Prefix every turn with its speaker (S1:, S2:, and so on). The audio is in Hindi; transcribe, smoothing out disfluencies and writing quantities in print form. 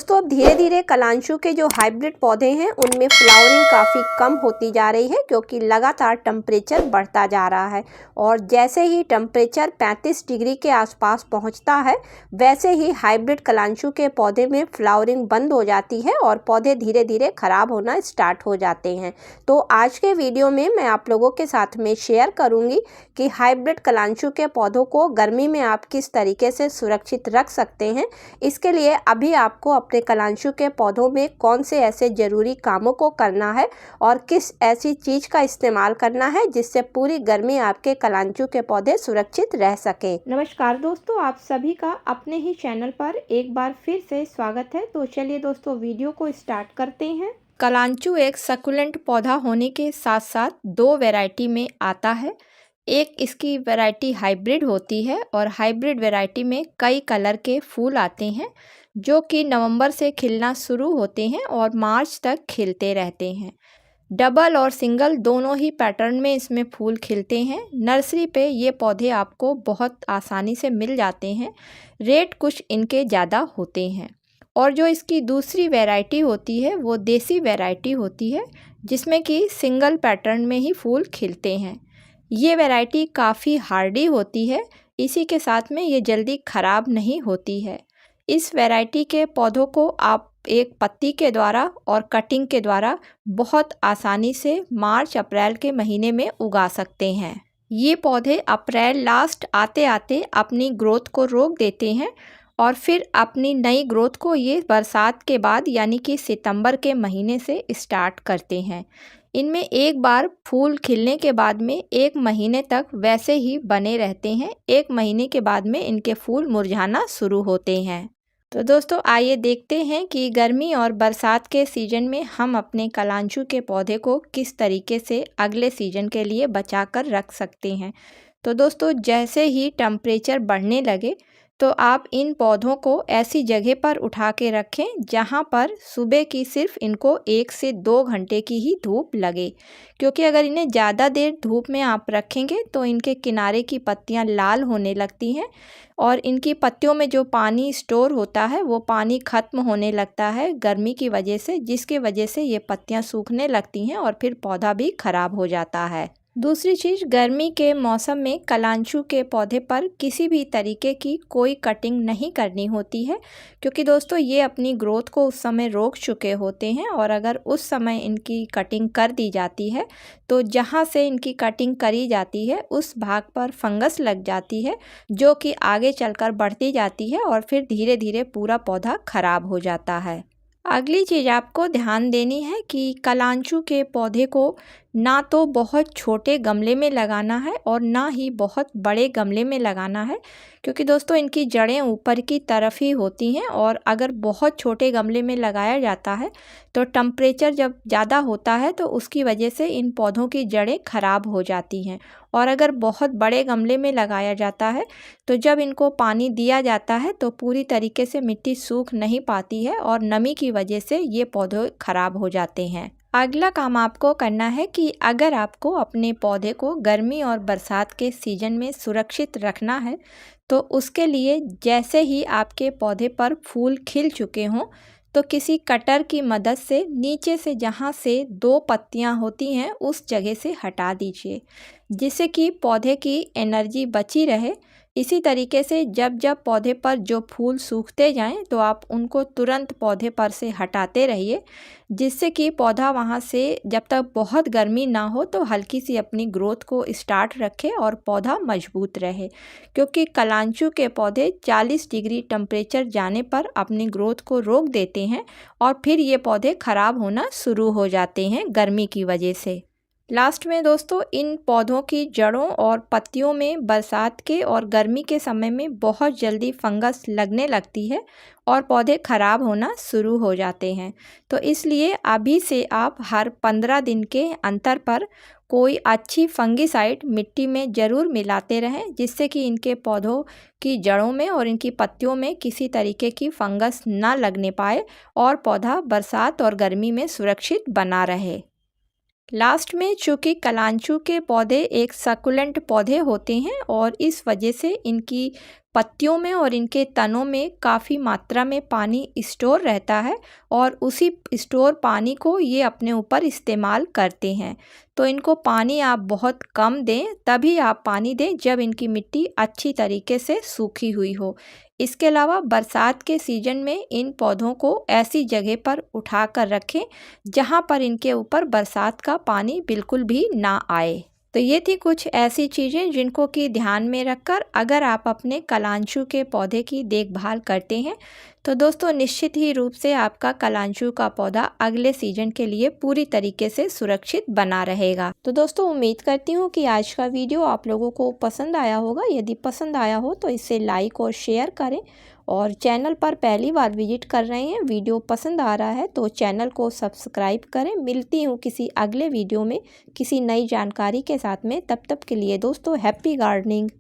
S1: दोस्तों अब धीरे धीरे कलांशु के जो हाइब्रिड पौधे हैं उनमें फ्लावरिंग काफ़ी कम होती जा रही है, क्योंकि लगातार टेम्परेचर बढ़ता जा रहा है। और जैसे ही टेम्परेचर 35 डिग्री के आसपास पहुंचता है, वैसे ही हाइब्रिड कलांशु के पौधे में फ्लावरिंग बंद हो जाती है और पौधे धीरे धीरे ख़राब होना स्टार्ट हो जाते हैं। तो आज के वीडियो में मैं आप लोगों के साथ में शेयर करूँगी कि हाइब्रिड कलांशु के पौधों को गर्मी में आप किस तरीके से सुरक्षित रख सकते हैं। इसके लिए अभी आपको अपने कलांशु के पौधों में कौन से ऐसे ज़रूरी कामों को करना है और किस ऐसी चीज़ का इस्तेमाल करना है जिससे पूरी गर्मी आपके कलांशु के पौधे सुरक्षित रह सकें। नमस्कार दोस्तों, आप सभी का अपने ही चैनल पर एक बार फिर से स्वागत है। तो चलिए दोस्तों वीडियो को स्टार्ट करते हैं। कलांशु एक सकुलेंट पौधा होने के साथ साथ दो वैरायटी में आता है। एक इसकी वैरायटी हाइब्रिड होती है और हाइब्रिड वैरायटी में कई कलर के फूल आते हैं जो कि नवंबर से खिलना शुरू होते हैं और मार्च तक खिलते रहते हैं। डबल और सिंगल दोनों ही पैटर्न में इसमें फूल खिलते हैं। नर्सरी पे ये पौधे आपको बहुत आसानी से मिल जाते हैं। रेट कुछ इनके ज़्यादा होते हैं। और जो इसकी दूसरी वैरायटी होती है वो देसी वैरायटी होती है, जिसमें कि सिंगल पैटर्न में ही फूल खिलते हैं। ये वैरायटी काफ़ी हार्डी होती है, इसी के साथ में ये जल्दी ख़राब नहीं होती है। इस वैरायटी के पौधों को आप एक पत्ती के द्वारा और कटिंग के द्वारा बहुत आसानी से मार्च अप्रैल के महीने में उगा सकते हैं। ये पौधे अप्रैल लास्ट आते आते अपनी ग्रोथ को रोक देते हैं और फिर अपनी नई ग्रोथ को ये बरसात के बाद यानी कि सितंबर के महीने से स्टार्ट करते हैं। इनमें एक बार फूल खिलने के बाद में 1 महीने तक वैसे ही बने रहते हैं। 1 महीने के बाद में इनके फूल मुरझाना शुरू होते हैं। तो दोस्तों आइए देखते हैं कि गर्मी और बरसात के सीज़न में हम अपने कलांशु के पौधे को किस तरीके से अगले सीज़न के लिए बचा कर रख सकते हैं। तो दोस्तों जैसे ही टेम्परेचर बढ़ने लगे तो आप इन पौधों को ऐसी जगह पर उठा के रखें जहां पर सुबह की सिर्फ इनको 1 से 2 घंटे की ही धूप लगे, क्योंकि अगर इन्हें ज़्यादा देर धूप में आप रखेंगे तो इनके किनारे की पत्तियां लाल होने लगती हैं और इनकी पत्तियों में जो पानी स्टोर होता है वो पानी ख़त्म होने लगता है गर्मी की वजह से, जिसकी वजह से ये पत्तियां सूखने लगती हैं और फिर पौधा भी ख़राब हो जाता है। दूसरी चीज़, गर्मी के मौसम में कलांशु के पौधे पर किसी भी तरीके की कोई कटिंग नहीं करनी होती है, क्योंकि दोस्तों ये अपनी ग्रोथ को उस समय रोक चुके होते हैं और अगर उस समय इनकी कटिंग कर दी जाती है तो जहाँ से इनकी कटिंग करी जाती है उस भाग पर फंगस लग जाती है, जो कि आगे चलकर बढ़ती जाती है और फिर धीरे धीरे पूरा पौधा खराब हो जाता है। अगली चीज़ आपको ध्यान देनी है कि कलांशु के पौधे को ना तो बहुत छोटे गमले में लगाना है और ना ही बहुत बड़े गमले में लगाना है, क्योंकि दोस्तों इनकी जड़ें ऊपर की तरफ ही होती हैं और अगर बहुत छोटे गमले में लगाया जाता है तो टेम्परेचर जब ज़्यादा होता है तो उसकी वजह से इन पौधों की जड़ें खराब हो जाती हैं। और अगर बहुत बड़े गमले में लगाया जाता है तो जब इनको पानी दिया जाता है तो पूरी तरीके से मिट्टी सूख नहीं पाती है और नमी की वजह से ये पौधे खराब हो जाते हैं। अगला काम आपको करना है कि अगर आपको अपने पौधे को गर्मी और बरसात के सीज़न में सुरक्षित रखना है तो उसके लिए जैसे ही आपके पौधे पर फूल खिल चुके हों तो किसी कटर की मदद से नीचे से जहाँ से 2 पत्तियाँ होती हैं उस जगह से हटा दीजिए, जिससे कि पौधे की एनर्जी बची रहे। इसी तरीके से जब जब पौधे पर जो फूल सूखते जाएं तो आप उनको तुरंत पौधे पर से हटाते रहिए, जिससे कि पौधा वहां से जब तक बहुत गर्मी ना हो तो हल्की सी अपनी ग्रोथ को स्टार्ट रखे और पौधा मजबूत रहे, क्योंकि कलांशु के पौधे 40 डिग्री टेम्परेचर जाने पर अपनी ग्रोथ को रोक देते हैं और फिर ये पौधे ख़राब होना शुरू हो जाते हैं गर्मी की वजह से। लास्ट में दोस्तों इन पौधों की जड़ों और पत्तियों में बरसात के और गर्मी के समय में बहुत जल्दी फंगस लगने लगती है और पौधे ख़राब होना शुरू हो जाते हैं। तो इसलिए अभी से आप हर 15 दिन के अंतर पर कोई अच्छी फंगिसाइड मिट्टी में ज़रूर मिलाते रहें, जिससे कि इनके पौधों की जड़ों में और इनकी पत्तियों में किसी तरीके की फंगस ना लगने पाए और पौधा बरसात और गर्मी में सुरक्षित बना रहे। लास्ट में चूँकि कलांचू के पौधे एक सकुलेंट पौधे होते हैं और इस वजह से इनकी पत्तियों में और इनके तनों में काफ़ी मात्रा में पानी स्टोर रहता है और उसी स्टोर पानी को ये अपने ऊपर इस्तेमाल करते हैं। तो इनको पानी आप बहुत कम दें, तभी आप पानी दें जब इनकी मिट्टी अच्छी तरीके से सूखी हुई हो। इसके अलावा बरसात के सीज़न में इन पौधों को ऐसी जगह पर उठा कर रखें जहाँ पर इनके ऊपर बरसात का पानी बिल्कुल भी ना आए। तो ये थी कुछ ऐसी चीज़ें जिनको कि ध्यान में रखकर अगर आप अपने कलांचू के पौधे की देखभाल करते हैं तो दोस्तों निश्चित ही रूप से आपका कलांचू का पौधा अगले सीजन के लिए पूरी तरीके से सुरक्षित बना रहेगा। तो दोस्तों उम्मीद करती हूँ कि आज का वीडियो आप लोगों को पसंद आया होगा। यदि पसंद आया हो तो इसे लाइक और शेयर करें और चैनल पर पहली बार विजिट कर रहे हैं, वीडियो पसंद आ रहा है तो चैनल को सब्सक्राइब करें। मिलती हूँ किसी अगले वीडियो में किसी नई जानकारी के साथ में। तब तक के लिए दोस्तों हैप्पी गार्डनिंग।